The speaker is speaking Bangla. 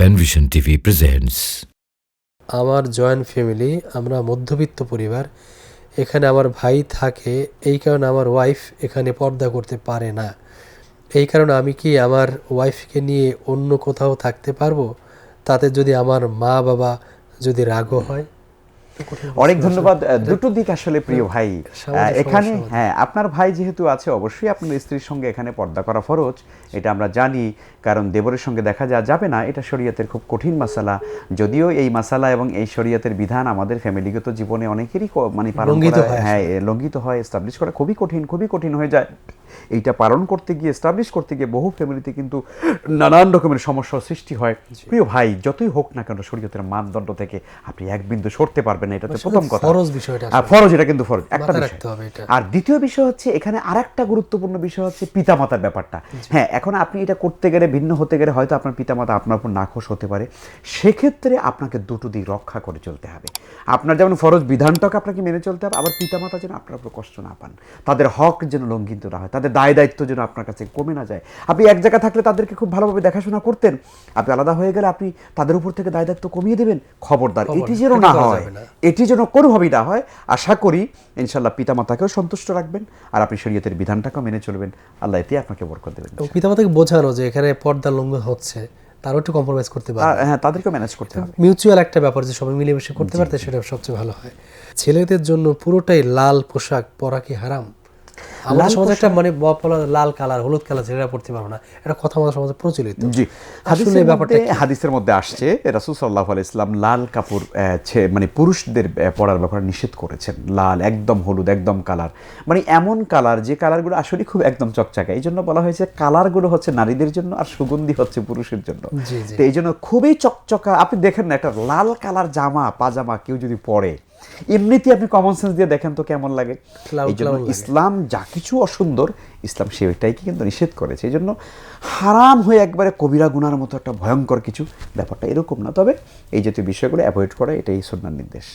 পেনভিশন টিভি প্রেজেন্টস। আমার জয়েন্ট ফ্যামিলি, আমরা মধ্যবিত্ত পরিবার। এখানে আমার ভাই থাকে, এই কারণে আমার ওয়াইফ এখানে পর্দা করতে পারে না। এই কারণে আমি কি আমার ওয়াইফকে নিয়ে অন্য কোথাও থাকতে পারবো? তাতে যদি আমার মা বাবা যদি রাগও হয়। অনেক ধন্যবাদ। দুটো দিক আসলে প্রিয় ভাই এখানে। হ্যাঁ, আপনার ভাই যেহেতু আছে, অবশ্যই আপনার স্ত্রীর সঙ্গে এখানে পর্দা করা ফরজ, এটা আমরা জানি। কারণ দেবরের সঙ্গে দেখা যাবে না, এটা শরীয়তের খুব কঠিন মাসালা। যদিও এই মাসালা এবং এই শরীয়তের বিধান আমাদের ফ্যামিলিগত জীবনে অনেকেরই মানে পালন করা, হ্যাঁ লঙ্ঘিত হয়, এস্টাবলিশ করা খুবই কঠিন হয়ে যায়। এইটা পালন করতে গিয়ে, এস্টাবলিশ করতে গিয়ে বহু ফ্যামিলিতে কিন্তু নানান রকমের সমস্যার সৃষ্টি হয়। প্রিয় ভাই, যতই হোক না কেন শরীয়তের মানদণ্ড থেকে আপনি এক বিন্দু সরতে পারবেন না, এটা তো প্রথম কথা। ফরজ বিষয়টা, ফরজ, এটা কিন্তু ফরজ একটা বিষয়। আর দ্বিতীয় বিষয় হচ্ছে, এখানে আরেকটা গুরুত্বপূর্ণ বিষয় হচ্ছে পিতামাতার ব্যাপারটা। হ্যাঁ, এখন আপনি এটা করতে গেলে, ভিন্ন হতে গেলে হয়তো আপনার পিতামাতা আপনার উপর নাখোশ হতে পারে। সেক্ষেত্রে আপনাকে দুটো দিক রক্ষা করে চলতে হবে। আপনার যেমন ফরজ বিধানটাকে আপনাকে মেনে চলতে হবে, আবার পিতামাতা যেন আপনার উপর কষ্ট না পান, তাদের হক যেন লঙ্ঘিত না হয়, তাদের দায় দায়িত্ব যেন আপনার কাছে কমে না যায়। আপনি এক জায়গায় থাকলে তাদেরকে খুব ভালোভাবে দেখাশোনা করতেন, আপনি আলাদা হয়ে গেলে আপনি তাদের উপর থেকে দায় দায়িত্ব কমিয়ে দেবেন। খবরদার, এটি যেন না হয়, এটি যেন কোনোভাবেই না হয়। আশা করি ইনশাল্লাহ পিতামাতাকেও সন্তুষ্ট রাখবেন, আর আপনি শরীয়তের বিধানটাকেও মেনে চলবেন। আল্লাহ এতে আপনাকে বরকত দেবেন। পিতামাতাকে বোঝানো যে এখানে পর্দা লঙ্ঘন হচ্ছে, তারও একটু কম্প্রোমাইজ করতে পারবে। হ্যাঁ, তাদেরকেও ম্যানেজ করতে হবে। মিউচুয়াল একটা ব্যাপার, যে সবাই মিলেমিশে করতে পারতে সেটা সবচেয়ে ভালো হয়। ছেলেদের জন্য পুরোটাই লাল পোশাক পরা কি হারাম? আমাদের সমাজে একটা মানে লাল কালার, হলুদ কালার ছেলেরা পড়তে পারবে না, এটা কথা আমাদের সমাজে প্রচলিত। জি, হাদিসের মধ্যে আসছে রাসূল সাল্লাল্লাহু আলাইহি ওয়াসাল্লাম লাল কাপড় মানে পুরুষদের পরার ব্যাপারে নিষেধ করেছেন। লাল, একদম হলুদ, একদম কালার, মানে এমন কালার যে কালারগুলো আসলে খুব একদম চকচকে। এই জন্য বলা হয়েছে কালারগুলো হচ্ছে নারীদের জন্য, আর সুগন্ধি হচ্ছে পুরুষের জন্য। তো এই জন্য খুবই চকচকা। আপনি দেখেন না, একটা লাল কালার জামা পাজামা কেউ যদি পরে, এমনিতে আপনি কমন সেন্স দিয়ে দেখেন তো কেমন লাগে। এই জন্য ইসলাম যা কিছু অসুন্দর, ইসলাম সেটাইকে কিন্তু নিষেধ করেছে। এই জন্য হারাম হয়ে একবারে কবিরা গুনার মতো একটা ভয়ঙ্কর কিছু ব্যাপারটা এরকম না। তবে এই জাতীয় বিষয়গুলো অ্যাভয়েড করা, এটাই সুন্নাহর নির্দেশ।